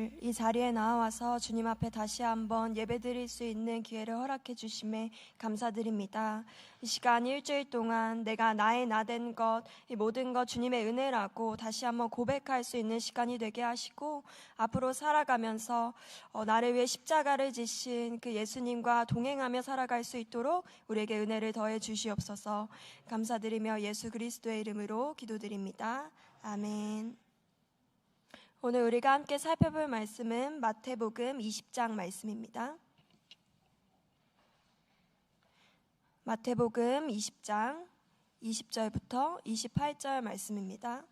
오늘 이 자리에 나와서 주님 앞에 다시 한번 예배드릴 수 있는 기회를 허락해 주심에 감사드립니다. 이 시간 일주일 동안 내가 나의 나된 것, 이 모든 것 주님의 은혜라고 다시 한번 고백할 수 있는 시간이 되게 하시고, 앞으로 살아가면서 나를 위해 십자가를 지신 그 예수님과 동행하며 살아갈 수 있도록 우리에게 은혜를 더해 주시옵소서. 감사드리며 예수 그리스도의 이름으로 기도드립니다. 아멘. 오늘 우리가 함께 살펴볼 말씀은 마태복음 20장 말씀입니다. 마태복음 20장 20절부터 28절 말씀입니다.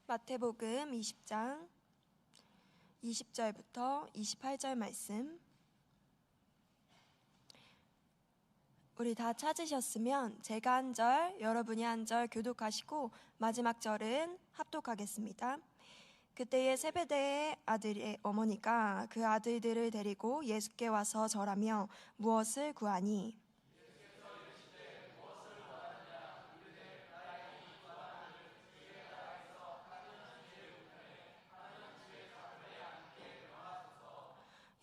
마태복음 20장 20절부터 28절 말씀. 우리 다 찾으셨으면 제가 한 절, 여러분이 한 절 교독하시고 마지막 절은 합독하겠습니다. 그때에 세베대의 아들의 어머니가 그 아들들을 데리고 예수께 와서 절하며 무엇을 구하니?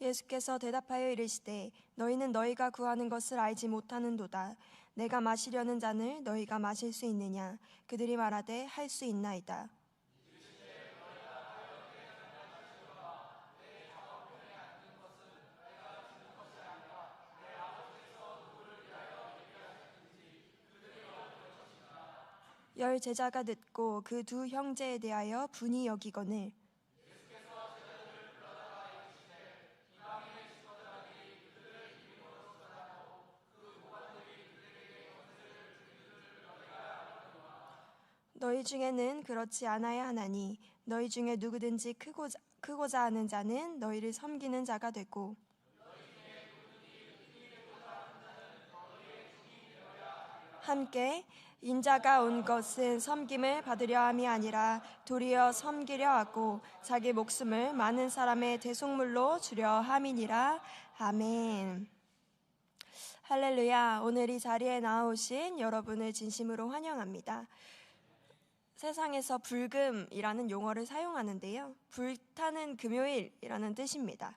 예수께서 대답하여 이르시되 너희는 너희가 구하는 것을 알지 못하는도다. 내가 마시려는 잔을 너희가 마실 수 있느냐? 그들이 말하되 할 수 있나이다. 열 제자가 듣고 그 두 형제에 대하여 분이 여기거늘 너희 중에는 그렇지 않아야 하나니 너희 중에 누구든지 크고자 하는 자는 너희를 섬기는 자가 되고 함께 인자가 온 것은 섬김을 받으려 함이 아니라 도리어 섬기려 하고 자기 목숨을 많은 사람의 대속물로 주려 함이니라. 아멘. 할렐루야. 오늘 이 자리에 나오신 여러분을 진심으로 환영합니다. 세상에서 불금이라는 용어를 사용하는데요, 불타는 금요일이라는 뜻입니다.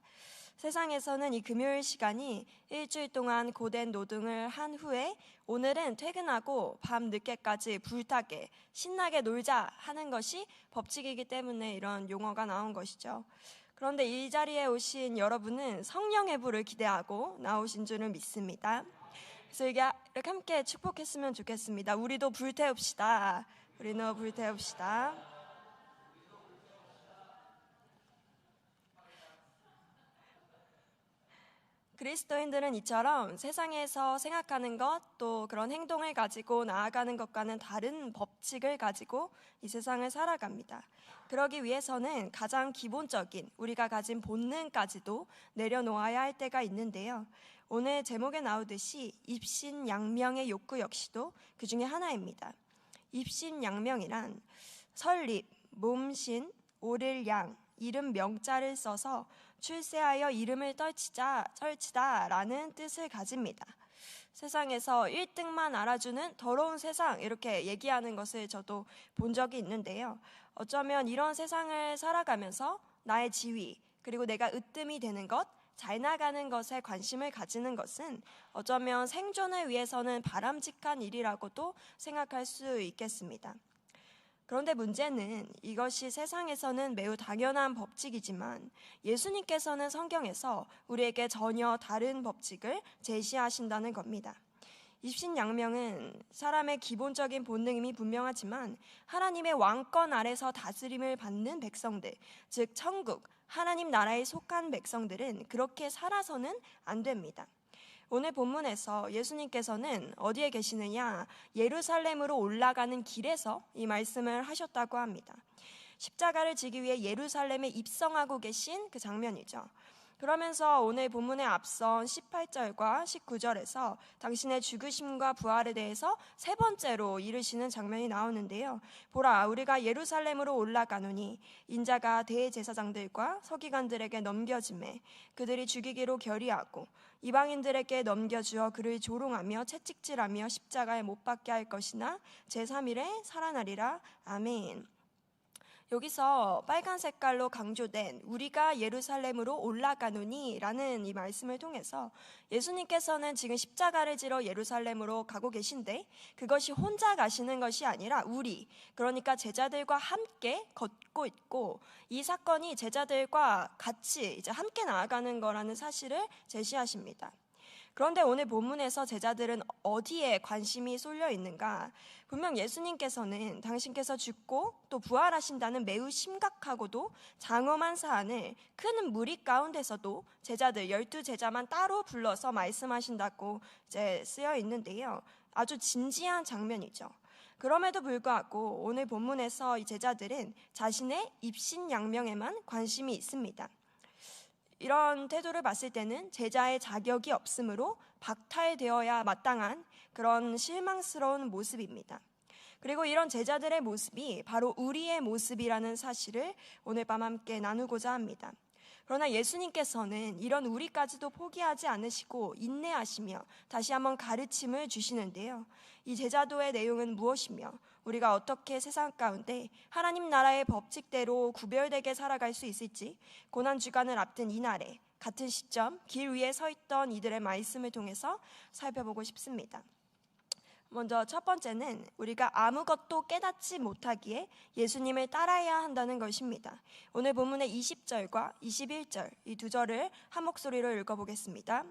세상에서는 이 금요일 시간이 일주일 동안 고된 노동을 한 후에 오늘은 퇴근하고 밤 늦게까지 불타게 신나게 놀자 하는 것이 법칙이기 때문에 이런 용어가 나온 것이죠. 그런데 이 자리에 오신 여러분은 성령의 불을 기대하고 나오신 줄을 믿습니다. 그래서 이렇게 함께 축복했으면 좋겠습니다. 우리도 불태웁시다. 우리는 불태웁시다. 그리스도인들은 이처럼 세상에서 생각하는 것, 또 그런 행동을 가지고 나아가는 것과는 다른 법칙을 가지고 이 세상을 살아갑니다. 그러기 위해서는 가장 기본적인 우리가 가진 본능까지도 내려놓아야 할 때가 있는데요, 오늘 제목에 나오듯이 입신양명의 욕구 역시도 그 중에 하나입니다. 입신양명이란 설립, 몸신, 오를 양, 이름 명자를 써서 출세하여 이름을 떨치다 라는 뜻을 가집니다. 세상에서 1등만 알아주는 더러운 세상, 이렇게 얘기하는 것을 저도 본 적이 있는데요, 어쩌면 이런 세상을 살아가면서 나의 지위, 그리고 내가 으뜸이 되는 것, 잘 나가는 것에 관심을 가지는 것은 어쩌면 생존을 위해서는 바람직한 일이라고도 생각할 수 있겠습니다. 그런데 문제는 이것이 세상에서는 매우 당연한 법칙이지만 예수님께서는 성경에서 우리에게 전혀 다른 법칙을 제시하신다는 겁니다. 입신양명은 사람의 기본적인 본능임이 분명하지만 하나님의 왕권 아래서 다스림을 받는 백성들, 즉 천국, 하나님 나라에 속한 백성들은 그렇게 살아서는 안 됩니다. 오늘 본문에서 예수님께서는 어디에 계시느냐? 예루살렘으로 올라가는 길에서 이 말씀을 하셨다고 합니다. 십자가를 지기 위해 예루살렘에 입성하고 계신 그 장면이죠. 그러면서 오늘 본문에 앞선 18절과 19절에서 당신의 죽으심과 부활에 대해서 세 번째로 이르시는 장면이 나오는데요. 보라, 우리가 예루살렘으로 올라가노니 인자가 대제사장들과 서기관들에게 넘겨짐에 그들이 죽이기로 결의하고 이방인들에게 넘겨주어 그를 조롱하며 채찍질하며 십자가에 못 박게 할 것이나 제3일에 살아나리라. 아멘. 여기서 빨간 색깔로 강조된 우리가 예루살렘으로 올라가노니 라는 이 말씀을 통해서 예수님께서는 지금 십자가를 지러 예루살렘으로 가고 계신데 그것이 혼자 가시는 것이 아니라 우리, 그러니까 제자들과 함께 걷고 있고 이 사건이 제자들과 같이 이제 함께 나아가는 거라는 사실을 제시하십니다. 그런데 오늘 본문에서 제자들은 어디에 관심이 쏠려 있는가? 분명 예수님께서는 당신께서 죽고 또 부활하신다는 매우 심각하고도 장엄한 사안을 큰 무리 가운데서도 제자들 12제자만 따로 불러서 말씀하신다고 이제 쓰여 있는데요. 아주 진지한 장면이죠. 그럼에도 불구하고 오늘 본문에서 이 제자들은 자신의 입신양명에만 관심이 있습니다. 이런 태도를 봤을 때는 제자의 자격이 없으므로 박탈되어야 마땅한 그런 실망스러운 모습입니다. 그리고 이런 제자들의 모습이 바로 우리의 모습이라는 사실을 오늘 밤 함께 나누고자 합니다. 그러나 예수님께서는 이런 우리까지도 포기하지 않으시고 인내하시며 다시 한번 가르침을 주시는데요. 이 제자도의 내용은 무엇이며 우리가 어떻게 세상 가운데 하나님 나라의 법칙대로 구별되게 살아갈 수 있을지 고난주간을 앞둔 이날에 같은 시점 길 위에 서 있던 이들의 말씀을 통해서 살펴보고 싶습니다. 먼저 첫 번째는 우리가 아무것도 깨닫지 못하기에 예수님을 따라야 한다는 것입니다. 오늘 본문의 20절과 21절 이 두 절을 한 목소리로 읽어보겠습니다.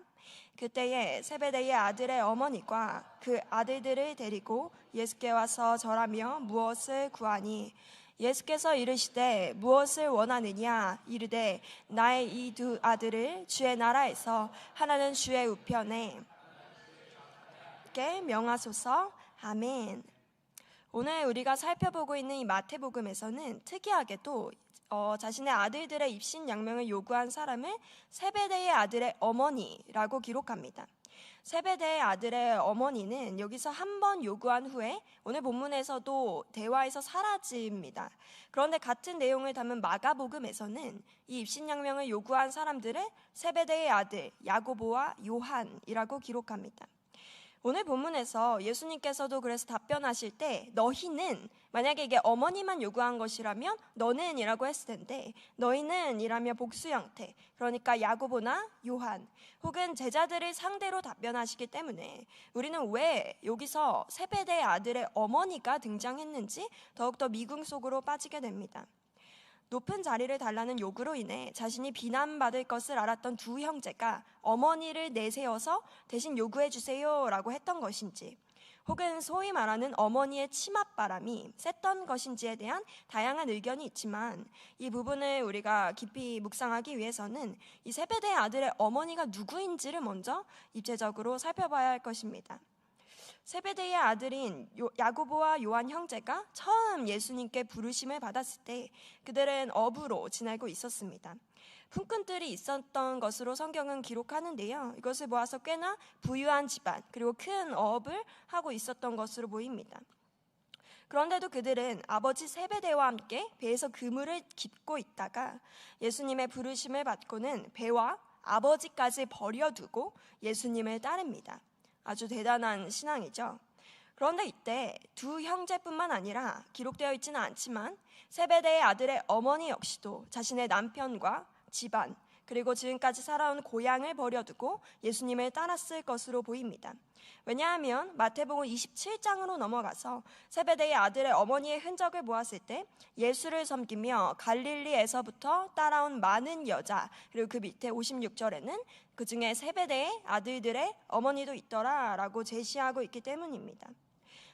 그때에 세베대의 아들의 어머니가 그 아들들을 데리고 예수께 와서 절하며 무엇을 구하니 예수께서 이르시되 무엇을 원하느냐 이르되 나의 이 두 아들을 주의 나라에서 하나는 주의 우편에 명하소서. 아멘. 오늘 우리가 살펴보고 있는 이 마태복음에서는 특이하게도 자신의 아들들의 입신양명을 요구한 사람을 세베대의 아들의 어머니라고 기록합니다. 세베대의 아들의 어머니는 여기서 한 번 요구한 후에 오늘 본문에서도 대화에서 사라집니다. 그런데 같은 내용을 담은 마가복음에서는 이 입신양명을 요구한 사람들을 세베대의 아들 야고보와 요한이라고 기록합니다. 오늘 본문에서 예수님께서도 그래서 답변하실 때 너희는, 만약에 이게 어머니만 요구한 것이라면 너는 이라고 했을 텐데 너희는 이라며 복수 형태, 그러니까 야고보나 요한 혹은 제자들을 상대로 답변하시기 때문에 우리는 왜 여기서 세베대의 아들의 어머니가 등장했는지 더욱더 미궁 속으로 빠지게 됩니다. 높은 자리를 달라는 요구로 인해 자신이 비난받을 것을 알았던 두 형제가 어머니를 내세워서 대신 요구해 주세요 라고 했던 것인지, 혹은 소위 말하는 어머니의 치맛바람이 셌던 것인지에 대한 다양한 의견이 있지만 이 부분을 우리가 깊이 묵상하기 위해서는 이 세베대의 아들의 어머니가 누구인지를 먼저 입체적으로 살펴봐야 할 것입니다. 세베대의 아들인 야고보와 요한 형제가 처음 예수님께 부르심을 받았을 때 그들은 어부로 지내고 있었습니다. 품꾼들이 있었던 것으로 성경은 기록하는데요. 이것을 보아서 꽤나 부유한 집안 그리고 큰 어업을 하고 있었던 것으로 보입니다. 그런데도 그들은 아버지 세베대와 함께 배에서 그물을 깁고 있다가 예수님의 부르심을 받고는 배와 아버지까지 버려두고 예수님을 따릅니다. 아주 대단한 신앙이죠. 그런데 이때 두 형제뿐만 아니라 기록되어 있지는 않지만 세베대의 아들의 어머니 역시도 자신의 남편과 집안 그리고 지금까지 살아온 고향을 버려두고 예수님을 따랐을 것으로 보입니다. 왜냐하면 마태복음 27장으로 넘어가서 세베대의 아들의 어머니의 흔적을 보았을 때 예수를 섬기며 갈릴리에서부터 따라온 많은 여자, 그리고 그 밑에 56절에는 그 중에 세베대의 아들들의 어머니도 있더라라고 제시하고 있기 때문입니다.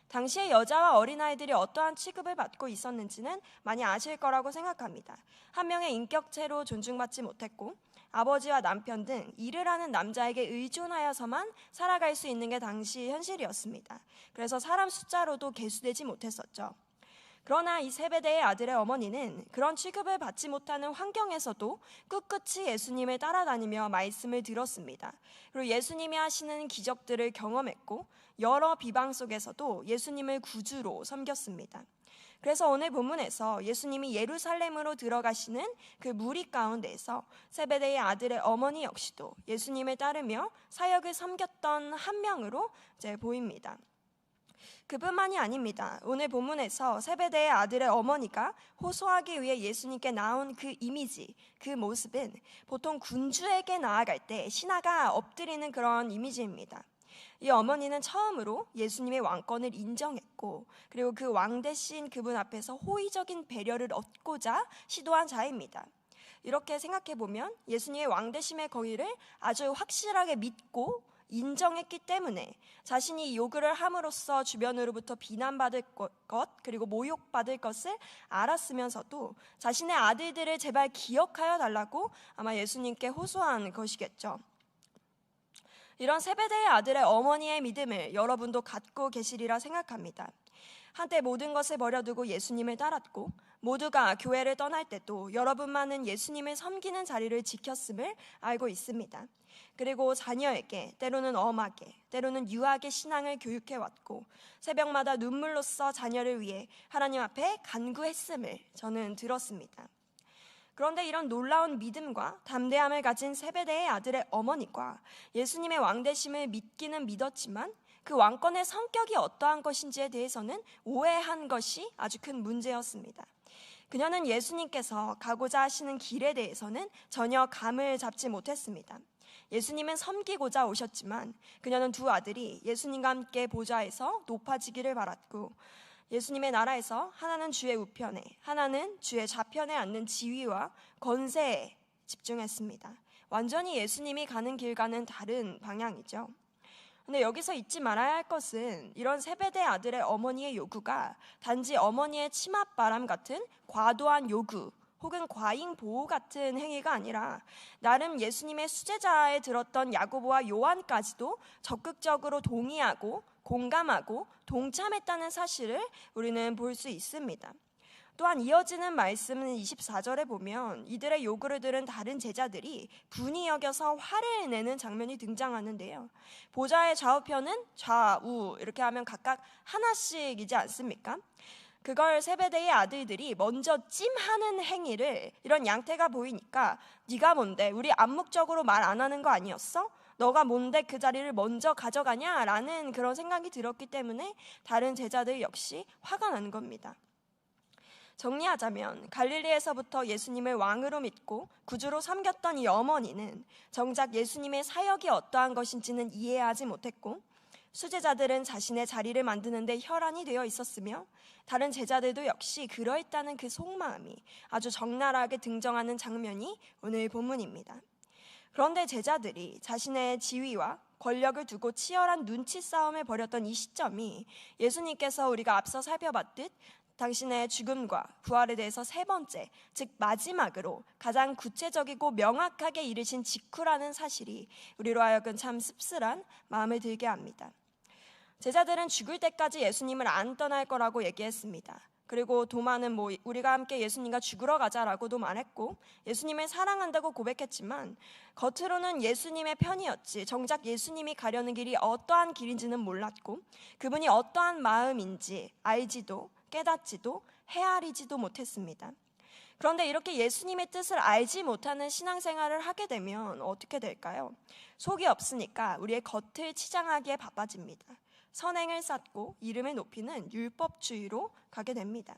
당시의 여자와 어린아이들이 어떠한 취급을 받고 있었는지는 많이 아실 거라고 생각합니다. 한 명의 인격체로 존중받지 못했고 아버지와 남편 등 일을 하는 남자에게 의존하여서만 살아갈 수 있는 게 당시 현실이었습니다. 그래서 사람 숫자로도 계수되지 못했었죠. 그러나 이 세베대의 아들의 어머니는 그런 취급을 받지 못하는 환경에서도 꿋꿋이 예수님을 따라다니며 말씀을 들었습니다. 그리고 예수님이 하시는 기적들을 경험했고 여러 비방 속에서도 예수님을 구주로 섬겼습니다. 그래서 오늘 본문에서 예수님이 예루살렘으로 들어가시는 그 무리 가운데에서 세베대의 아들의 어머니 역시도 예수님을 따르며 사역을 섬겼던 한 명으로 이제 보입니다. 그뿐만이 아닙니다. 오늘 본문에서 세베대의 아들의 어머니가 호소하기 위해 예수님께 나온 그 이미지, 그 모습은 보통 군주에게 나아갈 때 신하가 엎드리는 그런 이미지입니다. 이 어머니는 처음으로 예수님의 왕권을 인정했고, 그리고 그 왕 대신 그분 앞에서 호의적인 배려를 얻고자 시도한 자입니다. 이렇게 생각해 보면 예수님의 왕 대심의 권위를 아주 확실하게 믿고 인정했기 때문에 자신이 요구를 함으로써 주변으로부터 비난받을 것 그리고 모욕받을 것을 알았으면서도 자신의 아들들을 제발 기억하여 달라고 아마 예수님께 호소한 것이겠죠. 이런 세베대의 아들의 어머니의 믿음을 여러분도 갖고 계시리라 생각합니다. 한때 모든 것을 버려두고 예수님을 따랐고 모두가 교회를 떠날 때도 여러분만은 예수님을 섬기는 자리를 지켰음을 알고 있습니다. 그리고 자녀에게 때로는 엄하게 때로는 유하게 신앙을 교육해왔고 새벽마다 눈물로써 자녀를 위해 하나님 앞에 간구했음을 저는 들었습니다. 그런데 이런 놀라운 믿음과 담대함을 가진 세베대의 아들의 어머니가 예수님의 왕되심을 믿기는 믿었지만 그 왕권의 성격이 어떠한 것인지에 대해서는 오해한 것이 아주 큰 문제였습니다. 그녀는 예수님께서 가고자 하시는 길에 대해서는 전혀 감을 잡지 못했습니다. 예수님은 섬기고자 오셨지만 그녀는 두 아들이 예수님과 함께 보좌에서 높아지기를 바랐고 예수님의 나라에서 하나는 주의 우편에 하나는 주의 좌편에 앉는 지위와 권세에 집중했습니다. 완전히 예수님이 가는 길과는 다른 방향이죠. 근데 여기서 잊지 말아야 할 것은 이런 세베대 아들의 어머니의 요구가 단지 어머니의 치맛바람 같은 과도한 요구 혹은 과잉 보호 같은 행위가 아니라 나름 예수님의 수제자에 들었던 야고보와 요한까지도 적극적으로 동의하고 공감하고 동참했다는 사실을 우리는 볼 수 있습니다. 또한 이어지는 말씀은 24절에 보면 이들의 요구를 들은 다른 제자들이 분이 여겨서 화를 내는 장면이 등장하는데요. 보좌의 좌우편은 좌우 이렇게 하면 각각 하나씩이지 않습니까? 그걸 세베대의 아들들이 먼저 찜하는 행위를 이런 양태가 보이니까 네가 뭔데 우리 암묵적으로 말 안 하는 거 아니었어? 너가 뭔데 그 자리를 먼저 가져가냐? 라는 그런 생각이 들었기 때문에 다른 제자들 역시 화가 난 겁니다. 정리하자면 갈릴리에서부터 예수님을 왕으로 믿고 구주로 섬겼던 이 어머니는 정작 예수님의 사역이 어떠한 것인지는 이해하지 못했고 수제자들은 자신의 자리를 만드는 데 혈안이 되어 있었으며 다른 제자들도 역시 그러했다는 그 속마음이 아주 적나라하게 등장하는 장면이 오늘 본문입니다. 그런데 제자들이 자신의 지위와 권력을 두고 치열한 눈치 싸움을 벌였던 이 시점이 예수님께서 우리가 앞서 살펴봤듯 당신의 죽음과 부활에 대해서 세 번째, 즉 마지막으로 가장 구체적이고 명확하게 이르신 직후라는 사실이 우리로 하여금 참 씁쓸한 마음을 들게 합니다. 제자들은 죽을 때까지 예수님을 안 떠날 거라고 얘기했습니다. 그리고 도마는 우리가 함께 예수님과 죽으러 가자라고도 말했고 예수님을 사랑한다고 고백했지만 겉으로는 예수님의 편이었지 정작 예수님이 가려는 길이 어떠한 길인지는 몰랐고 그분이 어떠한 마음인지 알지도 깨닫지도 헤아리지도 못했습니다. 그런데 이렇게 예수님의 뜻을 알지 못하는 신앙생활을 하게 되면 어떻게 될까요? 속이 없으니까 우리의 겉을 치장하기에 바빠집니다. 선행을 쌓고 이름을 높이는 율법주의로 가게 됩니다.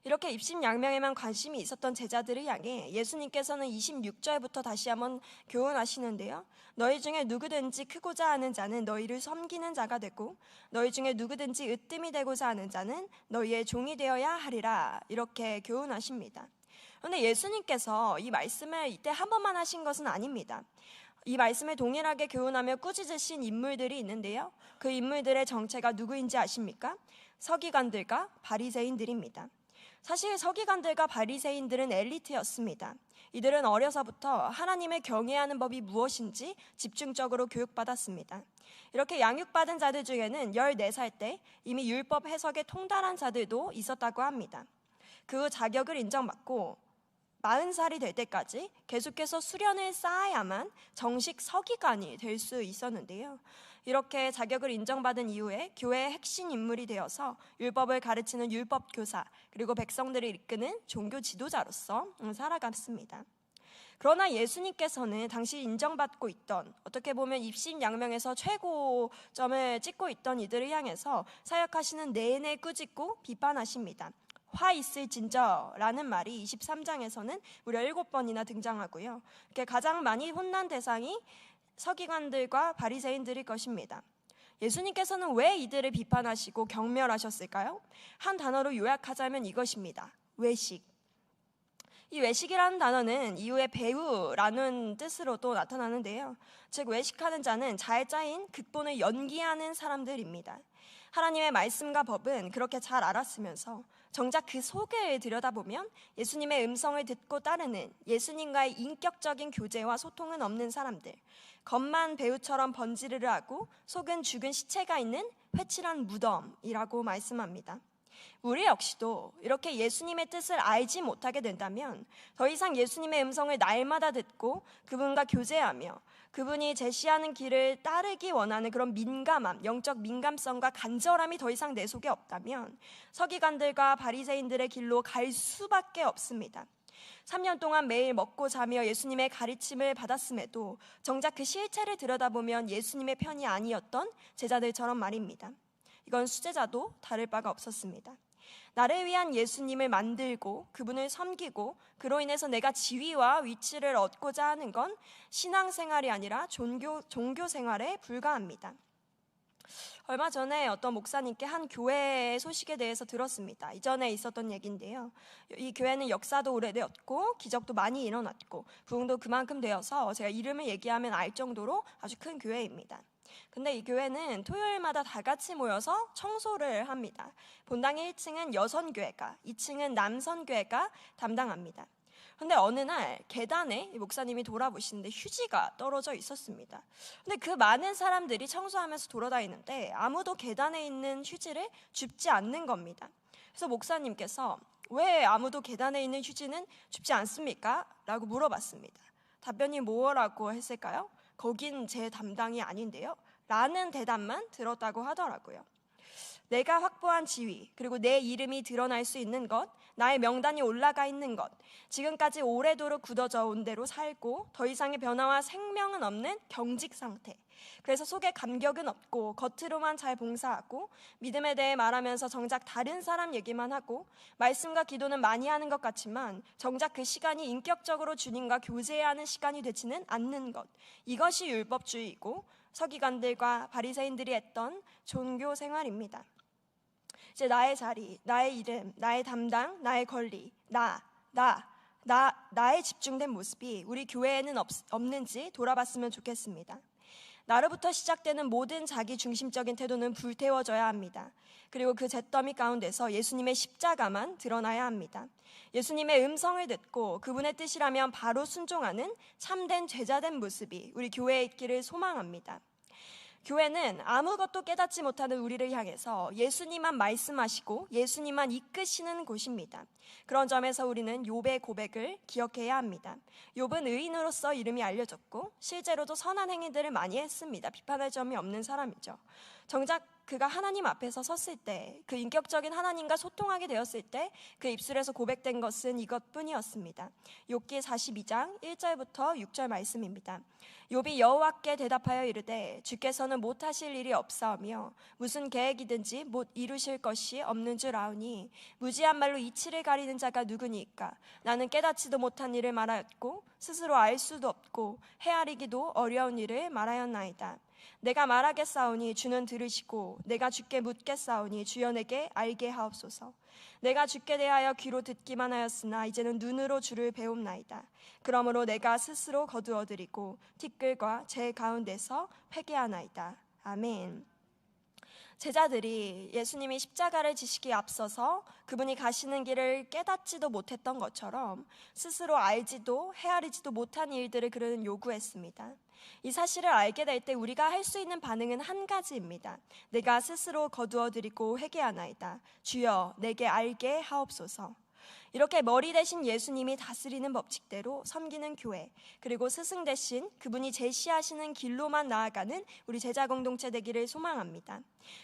이렇게 입신양명에만 관심이 있었던 제자들을 향해 예수님께서는 26절부터 다시 한번 교훈하시는데요. 너희 중에 누구든지 크고자 하는 자는 너희를 섬기는 자가 되고 너희 중에 누구든지 으뜸이 되고자 하는 자는 너희의 종이 되어야 하리라 이렇게 교훈하십니다. 그런데 예수님께서 이 말씀을 이때 한 번만 하신 것은 아닙니다. 이 말씀을 동일하게 교훈하며 꾸짖으신 인물들이 있는데요. 그 인물들의 정체가 누구인지 아십니까? 서기관들과 바리새인들입니다. 사실 서기관들과 바리새인들은 엘리트였습니다. 이들은 어려서부터 하나님을 경외하는 법이 무엇인지 집중적으로 교육받았습니다. 이렇게 양육받은 자들 중에는 14살 때 이미 율법 해석에 통달한 자들도 있었다고 합니다. 그 후 자격을 인정받고 40살이 될 때까지 계속해서 수련을 쌓아야만 정식 서기관이 될 수 있었는데요. 이렇게 자격을 인정받은 이후에 교회의 핵심 인물이 되어서 율법을 가르치는 율법 교사, 그리고 백성들을 이끄는 종교 지도자로서 살아갔습니다. 그러나 예수님께서는 당시 인정받고 있던, 어떻게 보면 입신양명에서 최고점을 찍고 있던 이들을 향해서 사역하시는 내내 꾸짖고 비판하십니다. 화 있을진저라는 말이 23장에서는 무려 7번이나 등장하고요. 이렇게 가장 많이 혼난 대상이 서기관들과 바리새인들일 것입니다. 예수님께서는 왜 이들을 비판하시고 경멸하셨을까요? 한 단어로 요약하자면 이것입니다. 외식. 이 외식이라는 단어는 이후에 배우라는 뜻으로도 나타나는데요. 즉 외식하는 자는 잘 짜인 극본을 연기하는 사람들입니다. 하나님의 말씀과 법은 그렇게 잘 알았으면서 정작 그 속을 들여다보면 예수님의 음성을 듣고 따르는 예수님과의 인격적인 교제와 소통은 없는 사람들, 겉만 배우처럼 번지르르 하고 속은 죽은 시체가 있는 회칠한 무덤이라고 말씀합니다. 우리 역시도 이렇게 예수님의 뜻을 알지 못하게 된다면 더 이상 예수님의 음성을 날마다 듣고 그분과 교제하며 그분이 제시하는 길을 따르기 원하는 그런 민감함, 영적 민감성과 간절함이 더 이상 내 속에 없다면 서기관들과 바리새인들의 길로 갈 수밖에 없습니다. 3년 동안 매일 먹고 자며 예수님의 가르침을 받았음에도 정작 그 실체를 들여다보면 예수님의 편이 아니었던 제자들처럼 말입니다. 이건 수제자도 다를 바가 없었습니다. 나를 위한 예수님을 만들고 그분을 섬기고 그로 인해서 내가 지위와 위치를 얻고자 하는 건 신앙생활이 아니라 종교 생활에 불과합니다. 얼마 전에 어떤 목사님께 한 교회의 소식에 대해서 들었습니다. 이전에 있었던 얘기인데요. 이 교회는 역사도 오래되었고 기적도 많이 일어났고 부흥도 그만큼 되어서 제가 이름을 얘기하면 알 정도로 아주 큰 교회입니다. 근데 이 교회는 토요일마다 다 같이 모여서 청소를 합니다. 본당 1층은 여선교회가, 2층은 남선교회가 담당합니다. 근데 어느 날 계단에 목사님이 돌아보시는데 휴지가 떨어져 있었습니다. 근데 그 많은 사람들이 청소하면서 돌아다니는데 아무도 계단에 있는 휴지를 줍지 않는 겁니다. 그래서 목사님께서 왜 아무도 계단에 있는 휴지는 줍지 않습니까? 라고 물어봤습니다. 답변이 뭐라고 했을까요? 거긴 제 담당이 아닌데요? 라는 대답만 들었다고 하더라고요. 내가 확보한 지위, 그리고 내 이름이 드러날 수 있는 것, 나의 명단이 올라가 있는 것, 지금까지 오래도록 굳어져 온 대로 살고 더 이상의 변화와 생명은 없는 경직 상태. 그래서 속에 감격은 없고 겉으로만 잘 봉사하고 믿음에 대해 말하면서 정작 다른 사람 얘기만 하고 말씀과 기도는 많이 하는 것 같지만 정작 그 시간이 인격적으로 주님과 교제해야 하는 시간이 되지는 않는 것. 이것이 율법주의이고 서기관들과 바리새인들이 했던 종교 생활입니다. 이제 나의 자리, 나의 이름, 나의 담당, 나의 권리, 나의 집중된 모습이 우리 교회에는 없는지 돌아봤으면 좋겠습니다. 나로부터 시작되는 모든 자기 중심적인 태도는 불태워져야 합니다. 그리고 그 잿더미 가운데서 예수님의 십자가만 드러나야 합니다. 예수님의 음성을 듣고 그분의 뜻이라면 바로 순종하는 참된 제자된 모습이 우리 교회에 있기를 소망합니다. 교회는 아무것도 깨닫지 못하는 우리를 향해서 예수님만 말씀하시고 예수님만 이끄시는 곳입니다. 그런 점에서 우리는 욥의 고백을 기억해야 합니다. 욥은 의인으로서 이름이 알려졌고 실제로도 선한 행위들을 많이 했습니다. 비판할 점이 없는 사람이죠. 정작 그가 하나님 앞에서 섰을 때, 그 인격적인 하나님과 소통하게 되었을 때 그 입술에서 고백된 것은 이것뿐이었습니다. 욥기 42장 1절부터 6절 말씀입니다. 욥이 여호와께 대답하여 이르되 주께서는 못하실 일이 없사오며 무슨 계획이든지 못 이루실 것이 없는 줄 아오니 무지한 말로 이치를 가리는 자가 누구니까. 나는 깨닫지도 못한 일을 말하였고 스스로 알 수도 없고 헤아리기도 어려운 일을 말하였나이다. 내가 말하겠사오니 주는 들으시고 내가 주께 묻겠사오니 주여 내게 알게 하옵소서. 내가 주께 대하여 귀로 듣기만 하였으나 이제는 눈으로 주를 배움나이다. 그러므로 내가 스스로 거두어드리고 티끌과 제 가운데서 회개하나이다. 아멘. 제자들이 예수님이 십자가를 지시기에 앞서서 그분이 가시는 길을 깨닫지도 못했던 것처럼 스스로 알지도 헤아리지도 못한 일들을 그들은 요구했습니다. 이 사실을 알게 될 때 우리가 할 수 있는 반응은 한 가지입니다. 내가 스스로 거두어드리고 회개하나이다. 주여 내게 알게 하옵소서. 이렇게 머리 대신 예수님이 다스리는 법칙대로 섬기는 교회, 그리고 스승 대신 그분이 제시하시는 길로만 나아가는 우리 제자 공동체 되기를 소망합니다.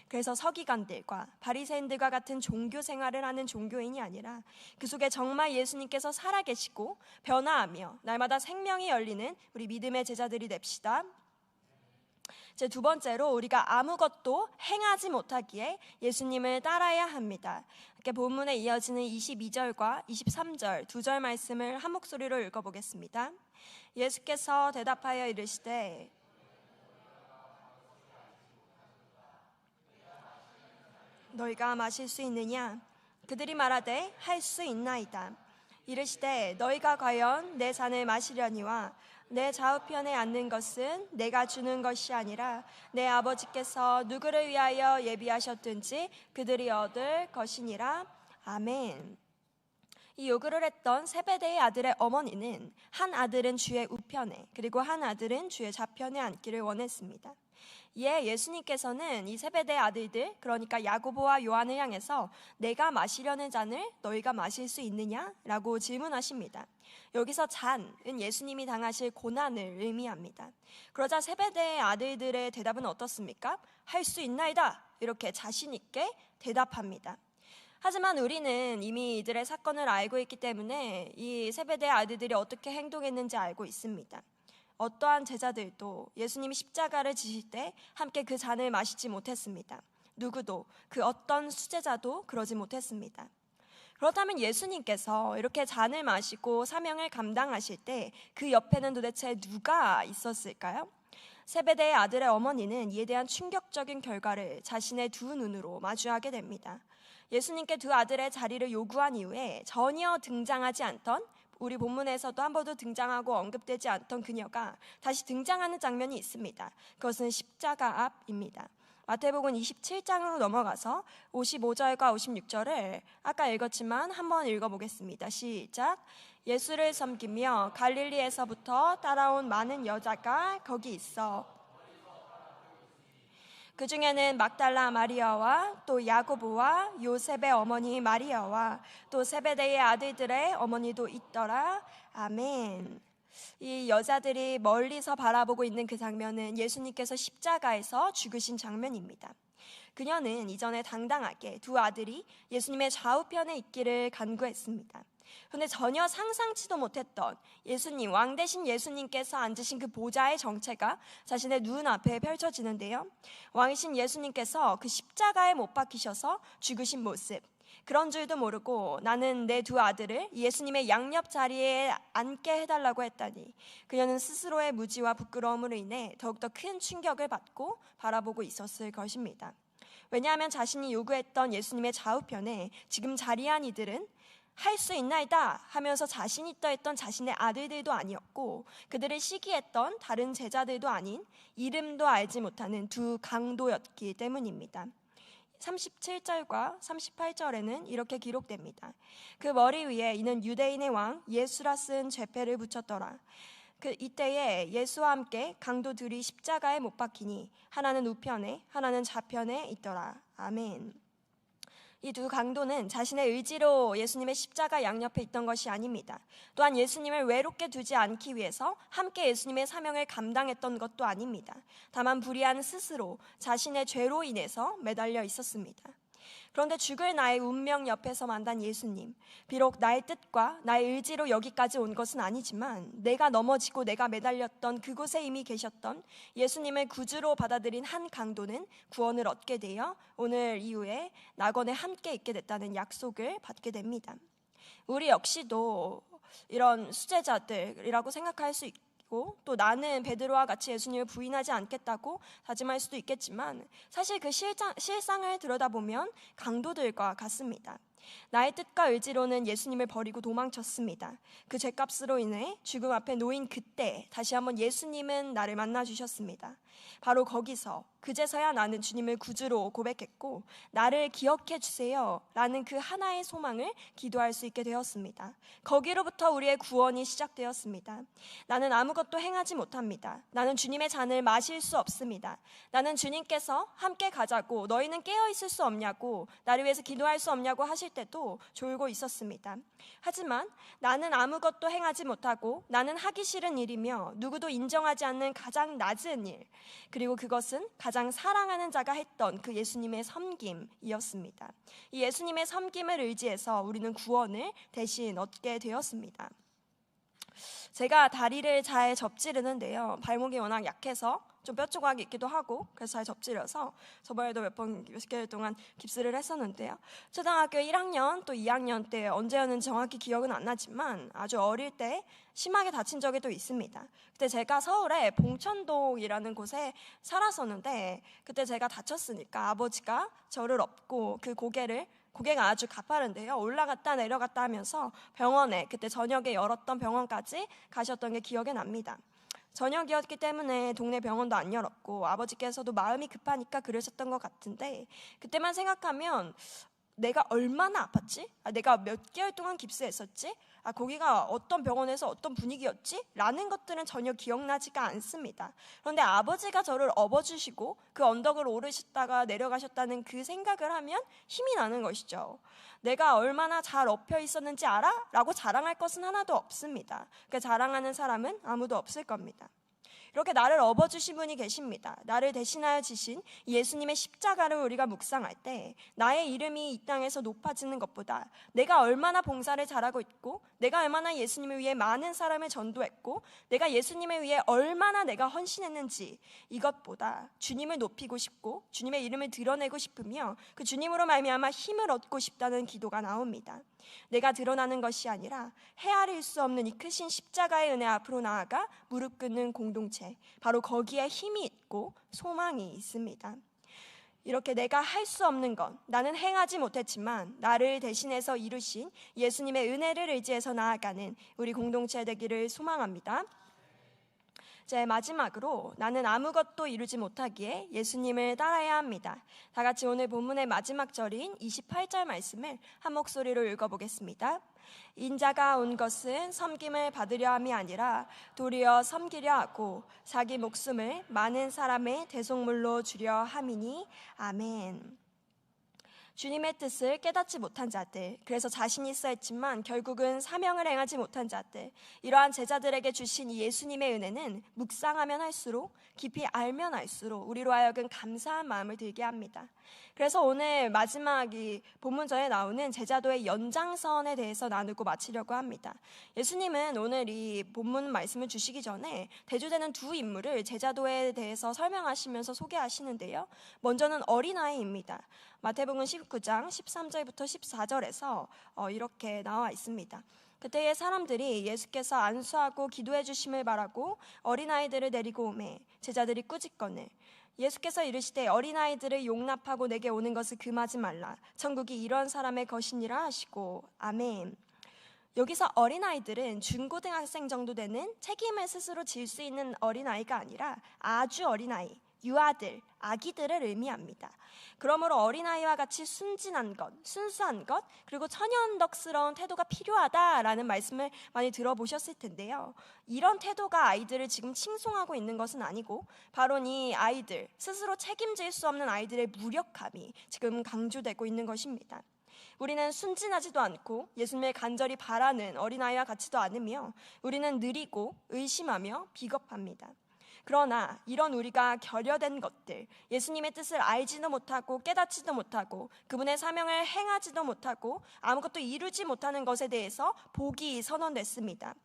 그래서 서기관들과 바리새인들과 같은 종교 생활을 하는 종교인이 아니라 그 속에 정말 예수님께서 살아계시고 변화하며 날마다 생명이 열리는 우리 믿음의 제자들이 됩시다. 제 두 번째로 우리가 아무것도 행하지 못하기에 예수님을 따라야 합니다. 이렇게 본문에 이어지는 22절과 23절 두 절 말씀을 한 목소리로 읽어보겠습니다. 예수께서 대답하여 이르시되 너희가 마실 수 있느냐? 그들이 말하되 할 수 있나이다. 이르시되 너희가 과연 내 잔을 마시려니와 내 좌우편에 앉는 것은 내가 주는 것이 아니라 내 아버지께서 누구를 위하여 예비하셨든지 그들이 얻을 것이니라. 아멘. 이 요구를 했던 세베대의 아들의 어머니는 한 아들은 주의 우편에 그리고 한 아들은 주의 좌편에 앉기를 원했습니다. 이에 예수님께서는 이 세베대의 아들들, 그러니까 야고보와 요한을 향해서 내가 마시려는 잔을 너희가 마실 수 있느냐? 라고 질문하십니다. 여기서 잔은 예수님이 당하실 고난을 의미합니다. 그러자 세베대의 아들들의 대답은 어떻습니까? 할 수 있나이다. 이렇게 자신 있게 대답합니다. 하지만 우리는 이미 이들의 사건을 알고 있기 때문에 이 세베대의 아들들이 어떻게 행동했는지 알고 있습니다. 어떠한 제자들도 예수님이 십자가를 지실 때 함께 그 잔을 마시지 못했습니다. 누구도, 그 어떤 수제자도 그러지 못했습니다. 그렇다면 예수님께서 이렇게 잔을 마시고 사명을 감당하실 때 그 옆에는 도대체 누가 있었을까요? 세베대의 아들의 어머니는 이에 대한 충격적인 결과를 자신의 두 눈으로 마주하게 됩니다. 예수님께 두 아들의 자리를 요구한 이후에 전혀 등장하지 않던, 우리 본문에서도 한 번도 등장하고 언급되지 않던 그녀가 다시 등장하는 장면이 있습니다. 그것은 십자가 앞입니다. 마태복음 27장으로 넘어가서 55절과 56절을 아까 읽었지만 한번 읽어보겠습니다. 시작. 예수를 섬기며 갈릴리에서부터 따라온 많은 여자가 거기 있어 그 중에는 막달라 마리아와 또 야고보와 요셉의 어머니 마리아와 또 세베대의 아들들의 어머니도 있더라. 아멘. 이 여자들이 멀리서 바라보고 있는 그 장면은 예수님께서 십자가에서 죽으신 장면입니다. 그녀는 이전에 당당하게 두 아들이 예수님의 좌우편에 있기를 간구했습니다. 그런데 전혀 상상치도 못했던 예수님, 왕 대신 예수님께서 앉으신 그 보좌의 정체가 자신의 눈앞에 펼쳐지는데요. 왕이신 예수님께서 그 십자가에 못 박히셔서 죽으신 모습, 그런 줄도 모르고 나는 내 두 아들을 예수님의 양옆 자리에 앉게 해달라고 했다니, 그녀는 스스로의 무지와 부끄러움으로 인해 더욱더 큰 충격을 받고 바라보고 있었을 것입니다. 왜냐하면 자신이 요구했던 예수님의 좌우편에 지금 자리한 이들은 할 수 있나이다 하면서 자신 있다 했던 자신의 아들들도 아니었고, 그들을 시기했던 다른 제자들도 아닌 이름도 알지 못하는 두 강도였기 때문입니다. 37절과 38절에는 이렇게 기록됩니다. 그 머리 위에 이는 유대인의 왕 예수라 쓴 죄패를 붙였더라. 이때에 예수와 함께 강도 둘이 십자가에 못 박히니 하나는 우편에 하나는 좌편에 있더라. 아멘. 이 두 강도는 자신의 의지로 예수님의 십자가 양옆에 있던 것이 아닙니다. 또한 예수님을 외롭게 두지 않기 위해서 함께 예수님의 사명을 감당했던 것도 아닙니다. 다만 불의한 스스로 자신의 죄로 인해서 매달려 있었습니다. 그런데 죽을 나의 운명 옆에서 만난 예수님, 비록 나의 뜻과 나의 의지로 여기까지 온 것은 아니지만 내가 넘어지고 내가 매달렸던 그곳에 이미 계셨던 예수님을 구주로 받아들인 한 강도는 구원을 얻게 되어 오늘 이후에 낙원에 함께 있게 됐다는 약속을 받게 됩니다. 우리 역시도 이런 수제자들이라고 생각할 수 있고, 또 나는 베드로와 같이 예수님을 부인하지 않겠다고 다짐할 수도 있겠지만, 사실 그 실상을 들여다보면 강도들과 같습니다. 나의 뜻과 의지로는 예수님을 버리고 도망쳤습니다. 그 죄값으로 인해 죽음 앞에 놓인 그때 다시 한번 예수님은 나를 만나주셨습니다. 바로 거기서 그제서야 나는 주님을 구주로 고백했고 나를 기억해 주세요 라는 그 하나의 소망을 기도할 수 있게 되었습니다. 거기로부터 우리의 구원이 시작되었습니다. 나는 아무것도 행하지 못합니다. 나는 주님의 잔을 마실 수 없습니다. 나는 주님께서 함께 가자고 너희는 깨어있을 수 없냐고 나를 위해서 기도할 수 없냐고 하실 때도 졸고 있었습니다. 하지만 나는 아무것도 행하지 못하고 나는 하기 싫은 일이며 누구도 인정하지 않는 가장 낮은 일, 그리고 그것은 가장 사랑하는 자가 했던 그 예수님의 섬김이었습니다. 이 예수님의 섬김을 의지해서 우리는 구원을 대신 얻게 되었습니다. 제가 다리를 잘 접지르는데요, 발목이 워낙 약해서 좀 뼈조각이 있기도 하고 그래서 잘 접지려서 저번에도 몇 개월 동안 깁스를 했었는데요, 초등학교 1학년 또 2학년 때 언제였는지 정확히 기억은 안 나지만 아주 어릴 때 심하게 다친 적이 또 있습니다. 그때 제가 서울의 봉천동이라는 곳에 살았었는데 그때 제가 다쳤으니까 아버지가 저를 업고 그 고개가 아주 가파른데요, 올라갔다 내려갔다 하면서 병원에, 그때 저녁에 열었던 병원까지 가셨던 게 기억이 납니다. 저녁이었기 때문에 동네 병원도 안 열었고 아버지께서도 마음이 급하니까 그러셨던 것 같은데, 그때만 생각하면 내가 얼마나 아팠지? 내가 몇 개월 동안 깁스했었지? 거기가 어떤 병원에서 어떤 분위기였지? 라는 것들은 전혀 기억나지가 않습니다. 그런데 아버지가 저를 업어주시고 그 언덕을 오르셨다가 내려가셨다는 그 생각을 하면 힘이 나는 것이죠. 내가 얼마나 잘 업혀 있었는지 알아? 라고 자랑할 것은 하나도 없습니다. 그 자랑하는 사람은 아무도 없을 겁니다. 이렇게 나를 업어주신 분이 계십니다. 나를 대신하여 지신 예수님의 십자가를 우리가 묵상할 때 나의 이름이 이 땅에서 높아지는 것보다 내가 얼마나 봉사를 잘하고 있고 내가 얼마나 예수님을 위해 많은 사람을 전도했고 내가 예수님을 위해 얼마나 내가 헌신했는지, 이것보다 주님을 높이고 싶고 주님의 이름을 드러내고 싶으며 그 주님으로 말미암아 힘을 얻고 싶다는 기도가 나옵니다. 내가 드러나는 것이 아니라 헤아릴 수 없는 이 크신 십자가의 은혜 앞으로 나아가 무릎 꿇는 공동체, 바로 거기에 힘이 있고 소망이 있습니다. 이렇게 내가 할 수 없는 것, 나는 행하지 못했지만 나를 대신해서 이루신 예수님의 은혜를 의지해서 나아가는 우리 공동체 되기를 소망합니다. 이제 마지막으로 나는 아무것도 이루지 못하기에 예수님을 따라야 합니다. 다 같이 오늘 본문의 마지막 절인 28절 말씀을 한 목소리로 읽어보겠습니다. 인자가 온 것은 섬김을 받으려 함이 아니라 도리어 섬기려 하고 자기 목숨을 많은 사람의 대속물로 주려 함이니 아멘. 주님의 뜻을 깨닫지 못한 자들, 그래서 자신이 있어 했지만 결국은 사명을 행하지 못한 자들, 이러한 제자들에게 주신 이 예수님의 은혜는 묵상하면 할수록, 깊이 알면 알수록 우리로 하여금 감사한 마음을 들게 합니다. 그래서 오늘 마지막 이 본문전에 나오는 제자도의 연장선에 대해서 나누고 마치려고 합니다. 예수님은 오늘 이 본문 말씀을 주시기 전에 대조되는 두 인물을 제자도에 대해서 설명하시면서 소개하시는데요, 먼저는 어린아이입니다. 마태복음 19장 13절부터 14절에서 이렇게 나와 있습니다. 그때의 사람들이 예수께서 안수하고 기도해 주심을 바라고 어린아이들을 데리고 오매 제자들이 꾸짖거늘 예수께서 이르시되 어린아이들을 용납하고 내게 오는 것을 금하지 말라. 천국이 이런 사람의 것이니라 하시고 아멘. 여기서 어린아이들은 중고등학생 정도 되는 책임을 스스로 질 수 있는 어린아이가 아니라 아주 어린아이, 유아들, 아기들을 의미합니다. 그러므로 어린아이와 같이 순진한 것, 순수한 것, 그리고 천연덕스러운 태도가 필요하다라는 말씀을 많이 들어보셨을 텐데요, 이런 태도가 아이들을 지금 칭송하고 있는 것은 아니고 바로 이 아이들, 스스로 책임질 수 없는 아이들의 무력함이 지금 강조되고 있는 것입니다. 우리는 순진하지도 않고 예수님을 간절히 바라는 어린아이와 같지도 않으며 우리는 느리고 의심하며 비겁합니다. 그러나 이런 우리가 결여된 것들, 예수님의 뜻을 알지도 못하고 깨닫지도 못하고 그분의 사명을 행하지도 못하고 아무것도 이루지 못하는 것에 대해서 복이 선언됐습니다.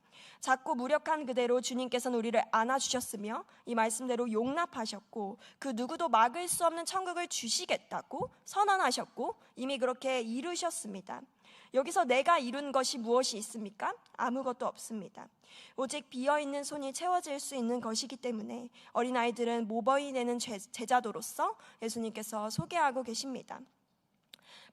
작고 무력한 그대로 주님께서는 우리를 안아주셨으며 이 말씀대로 용납하셨고 그 누구도 막을 수 없는 천국을 주시겠다고 선언하셨고 이미 그렇게 이루셨습니다. 여기서 내가 이룬 것이 무엇이 있습니까? 아무것도 없습니다. 오직 비어있는 손이 채워질 수 있는 것이기 때문에 어린아이들은 모범이 되는 제자도로서 예수님께서 소개하고 계십니다.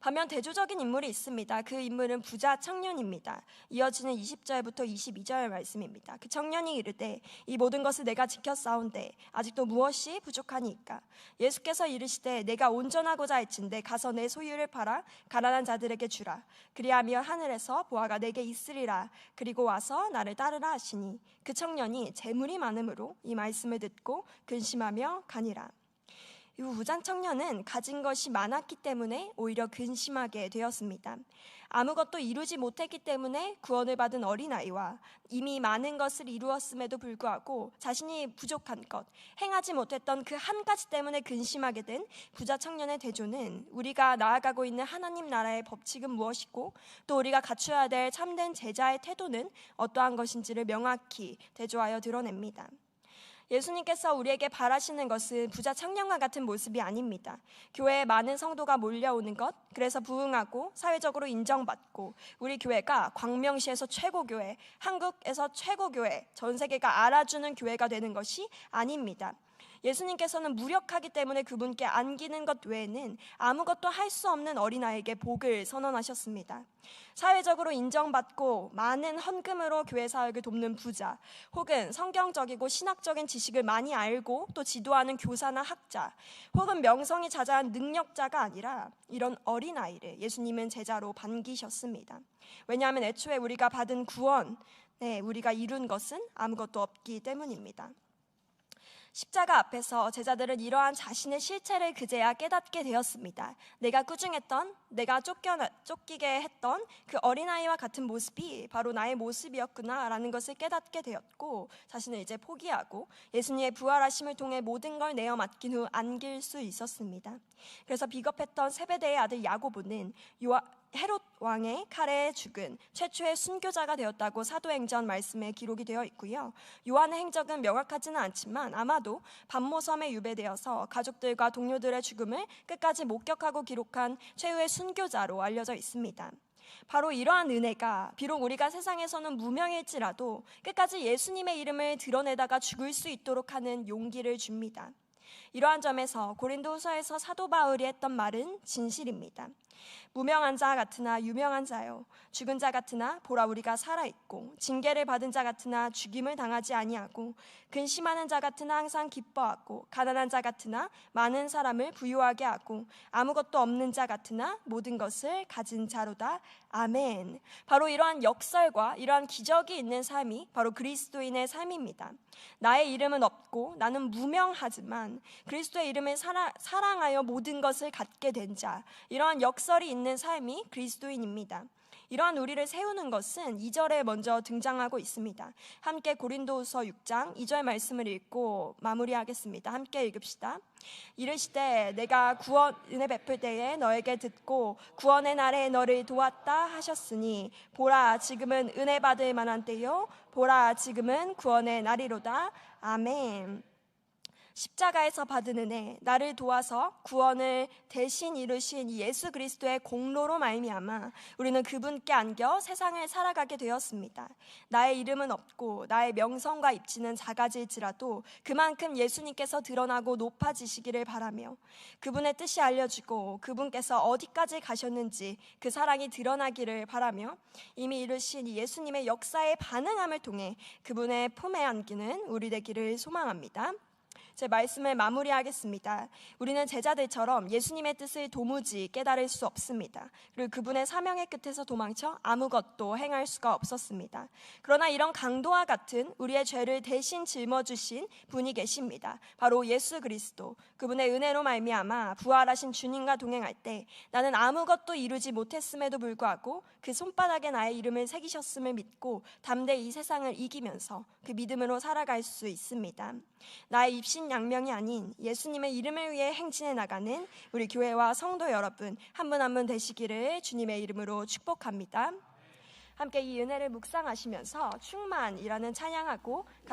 반면 대조적인 인물이 있습니다. 그 인물은 부자 청년입니다. 이어지는 20절부터 22절 말씀입니다. 그 청년이 이르되 이 모든 것을 내가 지켰사온데 아직도 무엇이 부족하니까? 예수께서 이르시되 내가 온전하고자 할진대 가서 내 소유를 팔아 가난한 자들에게 주라. 그리하며 하늘에서 보화가 내게 있으리라. 그리고 와서 나를 따르라 하시니 그 청년이 재물이 많음으로 이 말씀을 듣고 근심하며 가니라. 이 부자 청년은 가진 것이 많았기 때문에 오히려 근심하게 되었습니다. 아무것도 이루지 못했기 때문에 구원을 받은 어린아이와 이미 많은 것을 이루었음에도 불구하고 자신이 부족한 것, 행하지 못했던 그 한 가지 때문에 근심하게 된 부자 청년의 대조는 우리가 나아가고 있는 하나님 나라의 법칙은 무엇이고 또 우리가 갖춰야 될 참된 제자의 태도는 어떠한 것인지를 명확히 대조하여 드러냅니다. 예수님께서 우리에게 바라시는 것은 부자 청년과 같은 모습이 아닙니다. 교회에 많은 성도가 몰려오는 것, 그래서 부흥하고 사회적으로 인정받고 우리 교회가 광명시에서 최고교회, 한국에서 최고교회, 전 세계가 알아주는 교회가 되는 것이 아닙니다. 예수님께서는 무력하기 때문에 그분께 안기는 것 외에는 아무것도 할 수 없는 어린아이에게 복을 선언하셨습니다. 사회적으로 인정받고 많은 헌금으로 교회 사역을 돕는 부자, 혹은 성경적이고 신학적인 지식을 많이 알고 또 지도하는 교사나 학자, 혹은 명성이 자자한 능력자가 아니라 이런 어린아이를 예수님은 제자로 반기셨습니다. 왜냐하면 애초에 우리가 받은 구원, 우리가 이룬 것은 아무것도 없기 때문입니다. 십자가 앞에서 제자들은 이러한 자신의 실체를 그제야 깨닫게 되었습니다. 내가 꾸중했던, 내가 쫓기게 했던 그 어린아이와 같은 모습이 바로 나의 모습이었구나라는 것을 깨닫게 되었고 자신을 이제 포기하고 예수님의 부활하심을 통해 모든 걸 내어 맡긴 후 안길 수 있었습니다. 그래서 비겁했던 세베대의 아들 야고보는 헤롯 왕의 칼에 죽은 최초의 순교자가 되었다고 사도행전 말씀에 기록이 되어 있고요. 요한의 행적은 명확하지는 않지만 아마도 반모섬에 유배되어서 가족들과 동료들의 죽음을 끝까지 목격하고 기록한 최후의 순교자로 알려져 있습니다. 바로 이러한 은혜가 비록 우리가 세상에서는 무명일지라도 끝까지 예수님의 이름을 드러내다가 죽을 수 있도록 하는 용기를 줍니다. 이러한 점에서 고린도후서에서 사도 바울이 했던 말은 진실입니다. 무명한 자 같으나 유명한 자요, 죽은 자 같으나 보라 우리가 살아있고, 징계를 받은 자 같으나 죽임을 당하지 아니하고, 근심하는 자 같으나 항상 기뻐하고, 가난한 자 같으나 많은 사람을 부유하게 하고, 아무것도 없는 자 같으나 모든 것을 가진 자로다. 아멘. 바로 이러한 역설과 이러한 기적이 있는 삶이 바로 그리스도인의 삶입니다. 나의 이름은 없고 나는 무명하지만 그리스도의 이름을 사랑하여 모든 것을 갖게 된 자, 이러한 역설이 있는 삶이 그리스도인입니다. 이러한 우리를 세우는 것은 2절에 먼저 등장하고 있습니다. 함께 고린도후서 6장 2절 말씀을 읽고 마무리하겠습니다. 함께 읽읍시다. 이르시되 내가 구원 은혜 베풀 때에 너에게 듣고 구원의 날에 너를 도왔다 하셨으니 보라 지금은 은혜 받을 만한 때요 보라 지금은 구원의 날이로다. 아멘. 십자가에서 받은 은혜, 나를 도와서 구원을 대신 이루신 예수 그리스도의 공로로 말미암아 우리는 그분께 안겨 세상을 살아가게 되었습니다. 나의 이름은 없고 나의 명성과 입지는 작아질지라도 그만큼 예수님께서 드러나고 높아지시기를 바라며 그분의 뜻이 알려지고 그분께서 어디까지 가셨는지 그 사랑이 드러나기를 바라며 이미 이루신 예수님의 역사에 반응함을 통해 그분의 품에 안기는 우리 되기를 소망합니다. 제 말씀을 마무리하겠습니다. 우리는 제자들처럼 예수님의 뜻을 도무지 깨달을 수 없습니다. 그리고 그분의 사명의 끝에서 도망쳐 아무것도 행할 수가 없었습니다. 그러나 이런 강도와 같은 우리의 죄를 대신 짊어주신 분이 계십니다. 바로 예수 그리스도. 그분의 은혜로 말미암아 부활하신 주님과 동행할 때 나는 아무것도 이루지 못했음에도 불구하고 그 손바닥에 나의 이름을 새기셨음을 믿고 담대히 이 세상을 이기면서 그 믿음으로 살아갈 수 있습니다. 나의 입신양명이 아닌 예수님의 이름을 위해 행진해 나가는 우리 교회와 성도 여러분 한 분 한 분 되시기를 주님의 이름으로 축복합니다. 함께 이 은혜를 묵상하시면서 충만이라는 찬양하고